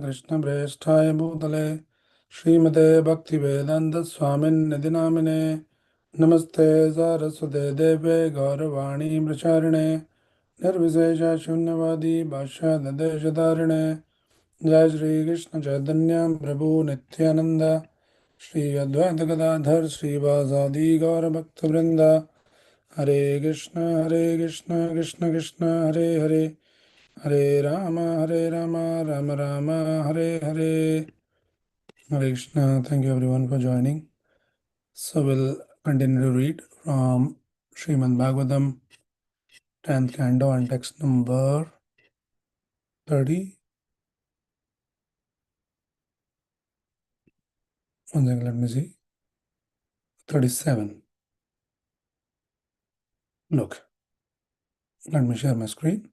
कृष्णप्रेष्ठाय भूतले श्रीमते भक्तिवेदान्तस्वामिन्निधि नामिने नमस्ते सारस्वते देवे गौरवाणी प्रचारिणे निर्विशेषशून्यवादी भाष्यदेशधारिणे जय श्री कृष्ण चैतन्य प्रभु नित्यानंद श्री अद्वैत गदाधर श्रीवासादि गौरभक्तवृंद हरे Krishna Krishna Krishna Hare Hare Hare Ram Ram Ram Hare Hare. Hare Krishna. Thank you everyone for joining. So we'll continue to read from Srimad Bhagavatam 10th canto and text number 30. One second, let me see. 37. Look, let me share my screen.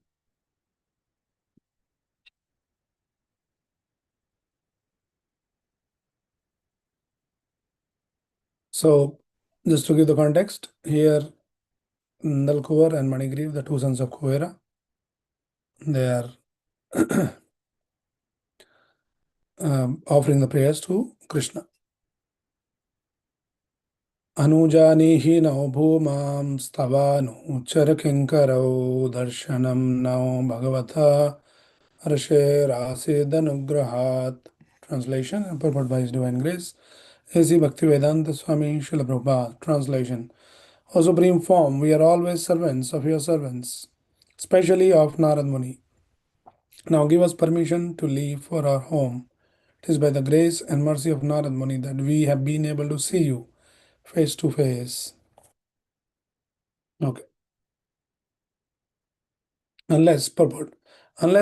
So just to give the context, here Nalkuvar and Manigriv, the two sons of Kuvera, they are offering the prayers to Krishna. अनुजानीहि नौ भूमां स्तवानुचरकिङ्करौ दर्शनं नौ भगवता ऋषेरासीदनुग्रहात्. Translation and purport by His Divine Grace A.C. Bhaktivedanta Swami Srila Prabhupada. Translation. O Supreme Form, we are always servants of your servants, especially of Narad Muni. Now give us permission to leave for our home. It is by the grace and mercy of Narad Muni that we have been able to see you face to face. Okay. Unless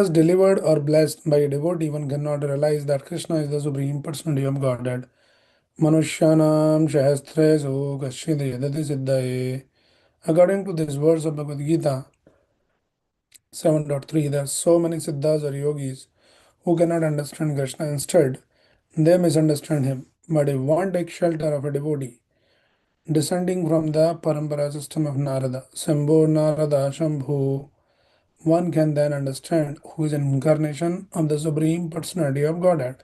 delivered or blessed by a devotee, one cannot realize that Krishna is the Supreme Personality of Godhead. Manushyanam Shahastresu Kashid Yadati Siddhaye. According to this verse of Bhagavad Gita 7.3, there are so many siddhas or yogis who cannot understand Krishna. Instead, they misunderstand him. But if one takes shelter of a devotee, descending from the parampara system of Narada, Sambho Narada Shambhu, one can then understand who is an incarnation of the Supreme Personality of Godhead.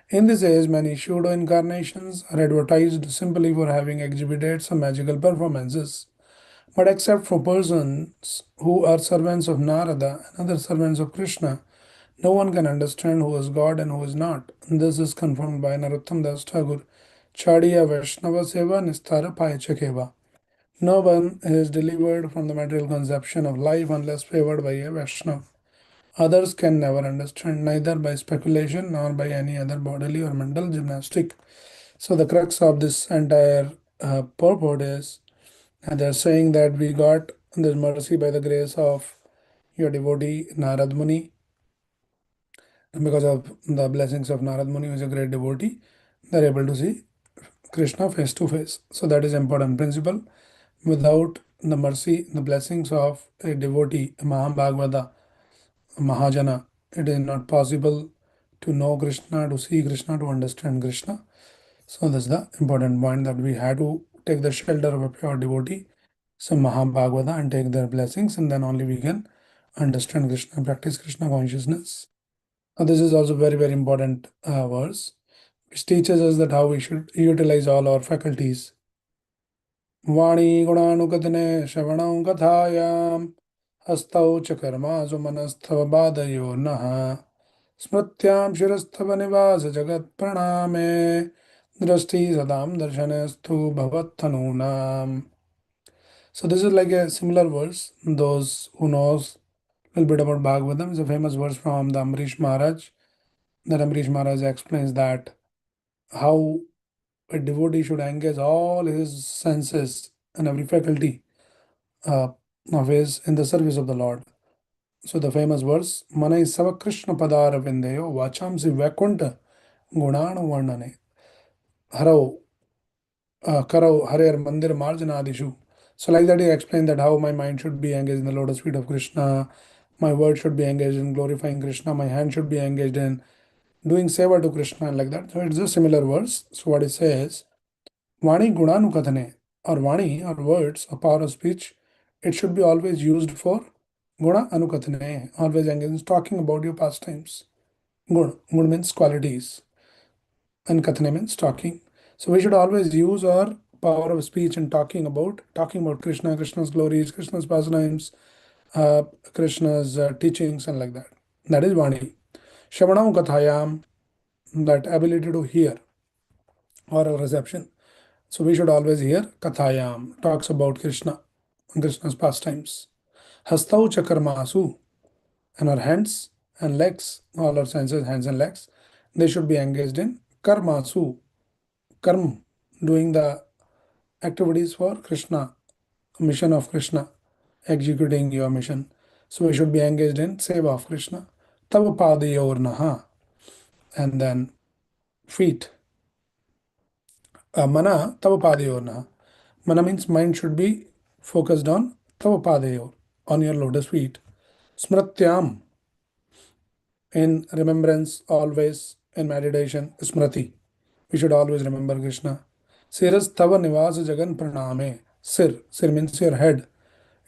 In this age, many pseudo incarnations are advertised simply for having exhibited some magical performances. But except for persons who are servants of Narada and other servants of Krishna, no one can understand who is God and who is not. This is confirmed by Narottam Das Thakur, Chadiya Vaishnava Seva Nistara Payachakeva. No one is delivered from the material conception of life unless favored by a Vaishnava. Others can never understand, neither by speculation nor by any other bodily or mental gymnastic. So the crux of this entire purport is they're saying that we got this mercy by the grace of your devotee Narad Muni. And because of the blessings of Narad Muni, who is a great devotee, they're able to see Krishna face to face. So that is important principle. Without the mercy, the blessings of a devotee, a Mahabhagavata, a Mahajana, it is not possible to know Krishna, to see Krishna, to understand Krishna. So that's the important point, that we had to take the shelter of a pure devotee, some Mahabhagavata, and take their blessings, and then only we can understand Krishna, practice Krishna consciousness. Now, this is also very, very important verse, which teaches us that how we should utilize all our faculties. Vani Gunanukatane Shavanam Kathayam Hastau Chakarmasu Manasthava Badayo Naha Smrityam Shirasthava Nivasa Jagat Praname Drasti Sadam Darshanestu Bhavattanunam. So this is like a similar verse. Those who knows a little bit about Bhagavatam is a famous verse from the Amrish Maharaj. That Amrish Maharaj explains that how a devotee should engage all his senses and every faculty uh, of his in the service of the Lord. So the famous verse, Manai Sava Krishna Padara Vindeyo Vachamsi Vakunta Gunana Varnane Haro Karau Harer Mandir Marjanadishu. So like that he explained that how my mind should be engaged in the lotus feet of Krishna, my word should be engaged in glorifying Krishna, my hand should be engaged in doing seva to Krishna and like that. So it's a similar verse. So what it says, Vani Gunanukatane, or Vani, or words, or power of speech, it should be always used for Guna Anukatane, always engaged in talking about your pastimes. Gun means qualities, and Kathane means talking. So we should always use our power of speech in talking about Krishna, Krishna's glories, Krishna's pastimes, uh, Krishna's teachings, and like that. That is Vani. Shravanam Kathayam, that ability to hear or a reception. So we should always hear Kathayam, talks about Krishna, Krishna's pastimes. Hastau Chakarmasu, and our hands and legs, all our senses, hands and legs, they should be engaged in Karmasu, Karm, doing the activities for Krishna, mission of Krishna, executing your mission. So we should be engaged in Seva of Krishna. Tava Padayornaha, and then feet. Mana Tava Padayornaha. Mana means mind should be focused on Tava Padayor, on your lotus feet. Smratyam, in remembrance, always in meditation, Smrati. We should always remember Krishna. Siras Tava Nivas Jagan Praname. Sir means your head.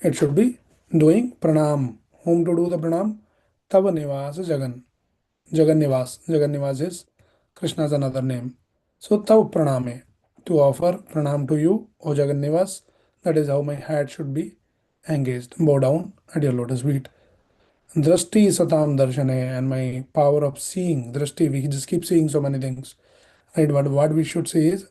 It should be doing pranam. Whom to do the pranam? Tava Nivas Jagan. Jagan Nivas. Jagan Nivas is Krishna's another name. So Tav Praname. To offer pranam to you, O Jagan Nivas. That is how my head should be engaged. Bow down at your lotus feet. Drashti Satam Darshane, and my power of seeing. Drashti, we just keep seeing so many things. Right? But what we should say is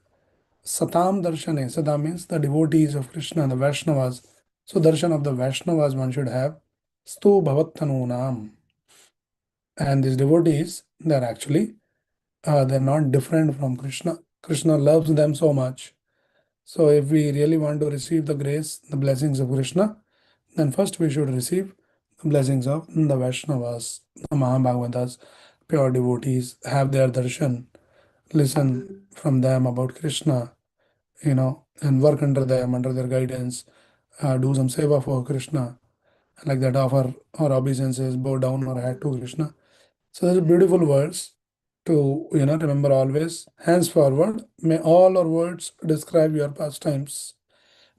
Satam Darshane. Satam means the devotees of Krishna, the Vaishnavas. So darshan of the Vaishnavas one should have. Stu Bhavattanunam. And these devotees, they're actually they're not different from Krishna. Krishna loves them so much. So if we really want to receive the grace, the blessings of Krishna, then first we should receive the blessings of the Vaishnavas, the Mahabhagavatas, pure devotees, have their darshan, listen from them about Krishna, and work under them, under their guidance, do some seva for Krishna, like that, offer our obeisances, bow down our head to Krishna. So there's beautiful words to remember always. Hands forward. May all our words describe your pastimes.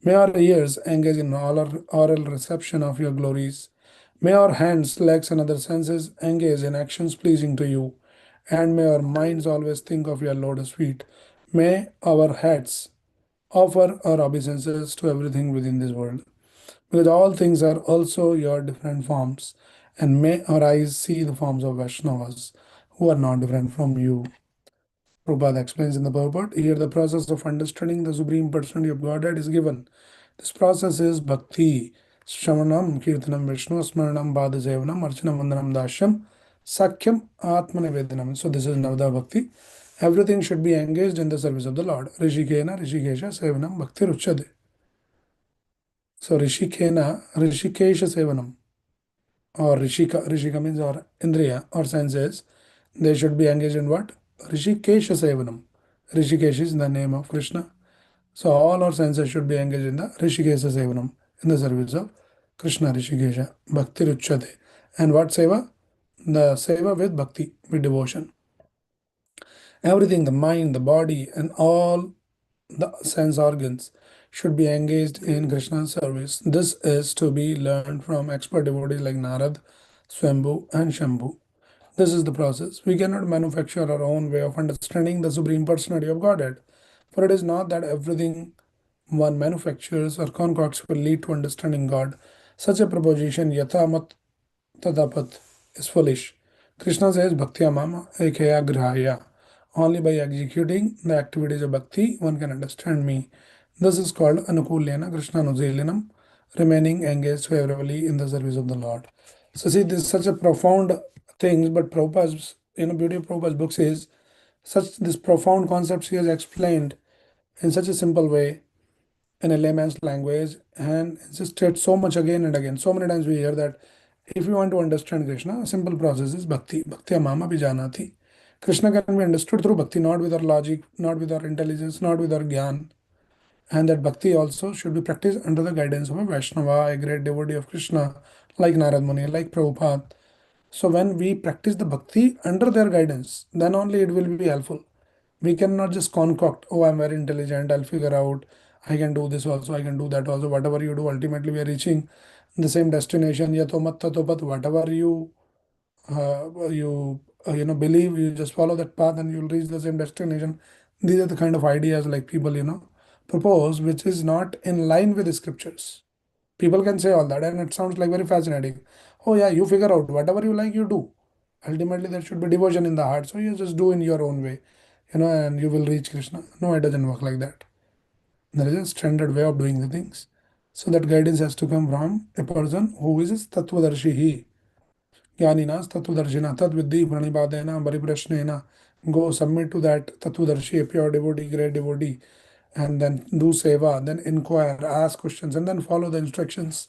May our ears engage in all our oral reception of your glories. May our hands, legs, and other senses engage in actions pleasing to you. And may our minds always think of your lotus feet. May our heads offer our obeisances to everything within this world, because all things are also your different forms, and may our eyes see the forms of Vaishnavas who are not different from you. Prabhupada explains in the purport, here the process of understanding the Supreme Personality of Godhead is given. This process is Bhakti, Shravanam, Kirtanam, Vishnu, Smaranam, Bhadasevanam, Archanam, Vandanam, Dashyam, Sakyam, Atmanevedanam. So this is Navada Bhakti. Everything should be engaged in the service of the Lord. Rishikena, Rishikesha, Sevanam, Bhakti Ruchade. So Rishikena, Rishikesha Sevanam, or Rishika means or Indriya or senses, they should be engaged in what? Rishikesha Sevanam. Rishikesh is the name of Krishna. So all our senses should be engaged in the Rishikesha Sevanam, in the service of Krishna Rishikesha, Bhakti Ruchate. And what seva? The seva with bhakti, with devotion. Everything, the mind, the body, and all the sense organs should be engaged in Krishna's service. This is to be learned from expert devotees like Narad, Swambhu, and Shambhu. This is the process. We cannot manufacture our own way of understanding the Supreme Personality of Godhead, for it is not that everything one manufactures or concocts will lead to understanding God. Such a proposition, yathamat tadapat, is foolish. Krishna says, Bhaktya mama ekaya grahaya. Only by executing the activities of bhakti, one can understand me. This is called anukulyana Krishna anujilinam, remaining engaged favorably in the service of the Lord. So see, this is such a profound thing, but Prabhupada's, beauty of Prabhupada's books is such this profound concepts he has explained in such a simple way, in a layman's language, and insisted so much again and again. So many times we hear that if you want to understand Krishna, a simple process is bhakti. Bhakti mama bijanati. Krishna can be understood through bhakti, not with our logic, not with our intelligence, not with our gyan. And that bhakti also should be practiced under the guidance of a Vaishnava, a great devotee of Krishna, like Narad Muni, like Prabhupada. So when we practice the bhakti under their guidance, then only it will be helpful. We cannot just concoct, oh, I'm very intelligent, I'll figure out, I can do this also, I can do that also. Whatever you do, ultimately we are reaching the same destination. Yatomat tatopat, whatever you believe, you just follow that path and you'll reach the same destination. These are the kind of ideas like people, propose, which is not in line with the scriptures. People can say all that, and it sounds like very fascinating. Oh yeah, you figure out whatever you like, you do. Ultimately, there should be devotion in the heart, so you just do in your own way, and you will reach Krishna. No, it doesn't work like that. There is a standard way of doing the things. So that guidance has to come from a person who is Tattvadarshi. Jnaninas Tattvadarshina Tadvidhi Pranibadena Bariprashnena. Go submit to that Tattvadarshi, a pure devotee, great devotee, and then do seva, then inquire, ask questions, and then follow the instructions.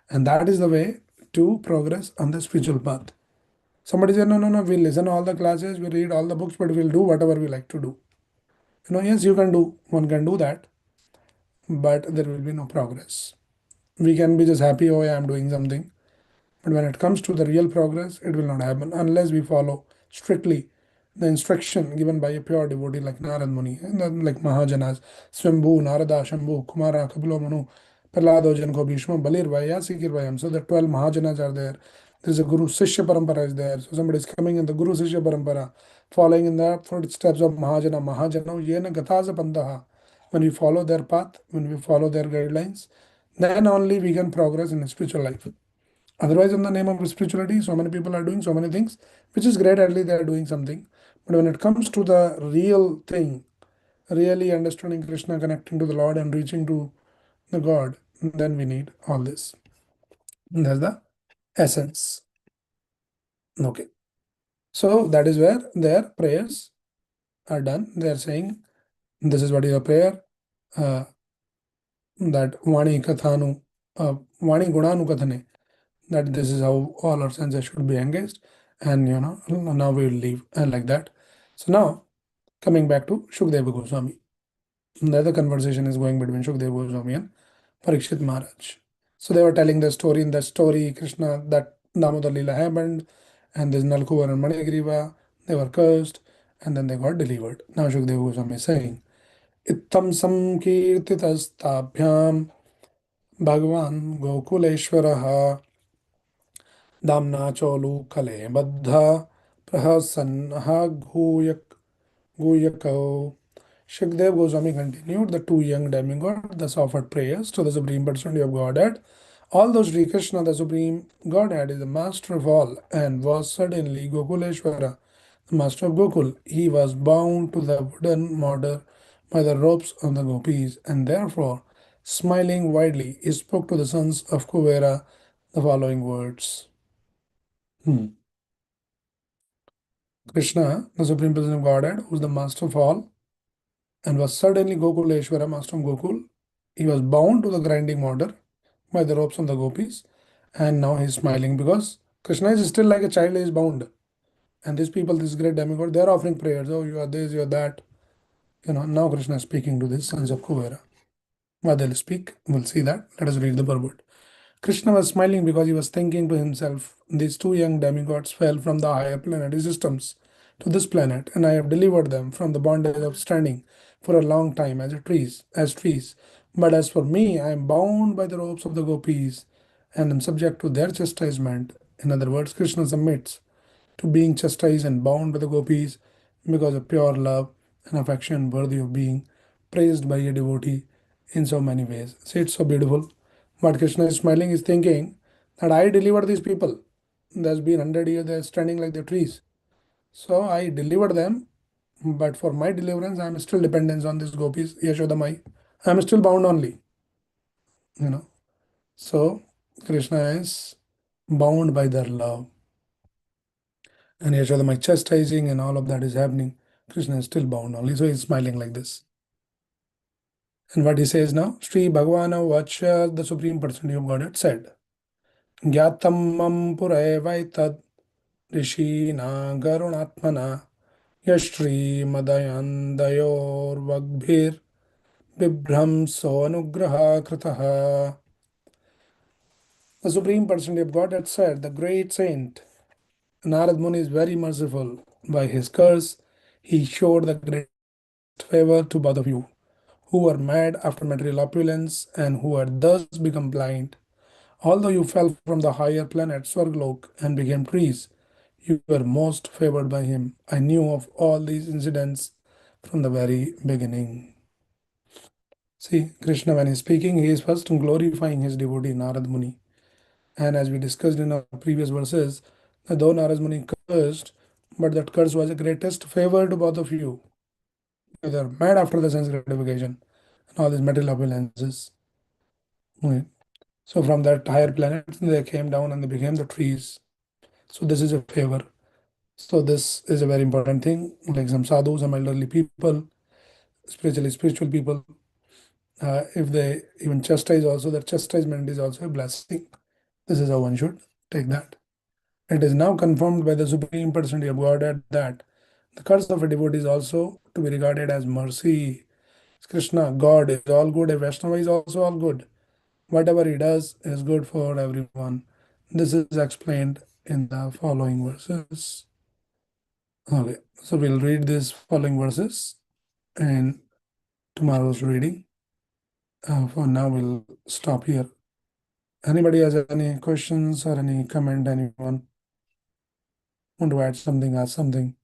And that is the way to progress on the spiritual path. Somebody said, no, no, no, we listen all the classes, we read all the books, but we'll do whatever we like to do. Yes, you can do, one can do that, but there will be no progress. We can be just happy, oh, yeah, I'm doing something. But when it comes to the real progress, it will not happen unless we follow strictly the instruction given by a pure devotee like Narad Muni, and then like Mahajanas, Swambhu, Narada, Shambhu, Kumara, Kapilo Manu, Prahlado, Janko, Bhishma, Balir, Sikir Vayam. So the 12 Mahajanas are there. There's a Guru Sishya Parampara is there. So somebody is coming in the Guru Sishya Parampara, following in the footsteps of Mahajana. Mahajana, Yena Gataza Pandaha. When we follow their path, when we follow their guidelines, then only we can progress in spiritual life. Otherwise, in the name of spirituality, so many people are doing so many things, which is great, at least they are doing something. But when it comes to the real thing, really understanding Krishna, connecting to the Lord, and reaching to the God, then we need all this. And that's the essence. Okay. So that is where their prayers are done. They are saying, this is what is your prayer. That Vani Kathanu, Vani Gunanu Kathane, that this is how all our senses should be engaged, and now we will leave like that. So now coming back to Shukdeva Goswami, the other conversation is going between Shukdeva Goswami and Parikshit Maharaj. So they were telling the story. In the story, Krishna, that Damodar Leela happened, and this Nalkuvar and Manigriva, they were cursed, and then they got delivered. Now Shukdeva Goswami is saying, Ittam samkirtitastabhyam Bhagavan Gokuleshwaraha Damna cholu kale baddha prahasannaha guyako. Shukdev Goswami continued, the two young demigods thus offered prayers to the Supreme Personality of Godhead. Although Sri Krishna, the Supreme Godhead, is the master of all and was certainly Gokuleshwara, the master of Gokul, he was bound to the wooden mortar by the ropes of the gopis, and therefore, smiling widely, he spoke to the sons of Kuvera the following words. Krishna, the Supreme Person of Godhead, who is the master of all, and was certainly Gokuleshwara, master of Gokul. He was bound to the grinding mortar by the ropes of the gopis, and now he's smiling because Krishna is still like a child, he is bound. And these people, this great demigod, they are offering prayers. Oh, you are this, you are that. Now Krishna is speaking to the sons of Kuvera. What they'll speak, we'll see that. Let us read the purport. Krishna was smiling because he was thinking to himself, these two young demigods fell from the higher planetary systems to this planet, and I have delivered them from the bondage of standing for a long time as trees. But as for me, I am bound by the ropes of the gopis and am subject to their chastisement. In other words, Krishna submits to being chastised and bound by the gopis because of pure love and affection worthy of being praised by a devotee in so many ways. See, it's so beautiful. But Krishna is smiling, is thinking that I delivered these people. There's been 100 years, they're standing like the trees. So I delivered them, but for my deliverance, I'm still dependent on these gopis, Yashodamai. I'm still bound only, you know. So Krishna is bound by their love. And Yashodamai chastising and all of that is happening. Krishna is still bound only. So he's smiling like this. And what he says now, Sri Bhagavana Vacha, the Supreme Personality of Godhead, said, Gyatam mam purevaitat Rishina Garunatmana Yashri Madayandayor Vagbhir Bibhramso Anugraha Kritaha. The Supreme Personality of Godhead said, the great saint Narad Muni is very merciful. By his curse, he showed the greatest favor to both of you, who were mad after material opulence and who had thus become blind. Although you fell from the higher planet Swarglok and became trees, You were most favored by him. I knew of all these incidents from the very beginning. See, Krishna, when he's speaking, he is first glorifying his devotee Narad Muni. And as we discussed in our previous verses, that though Narad Muni cursed, but that curse was the greatest favor to both of you. You were mad after the sense gratification and all these material opulences. Okay. So from that higher planet, they came down and they became the trees. So this is a favor. So this is a very important thing. Like some sadhus, some elderly people, especially spiritual people, if they even chastise also, that chastisement is also a blessing. This is how one should take that. It is now confirmed by the Supreme Personality of Godhead that the curse of a devotee is also to be regarded as mercy. Krishna, God is all good, a Vaishnava is also all good. Whatever he does is good for everyone. This is explained in the following verses. Okay, so we'll read these following verses in tomorrow's reading. For now, we'll stop here. Anybody has any questions or any comment? Anyone want to add something, ask something?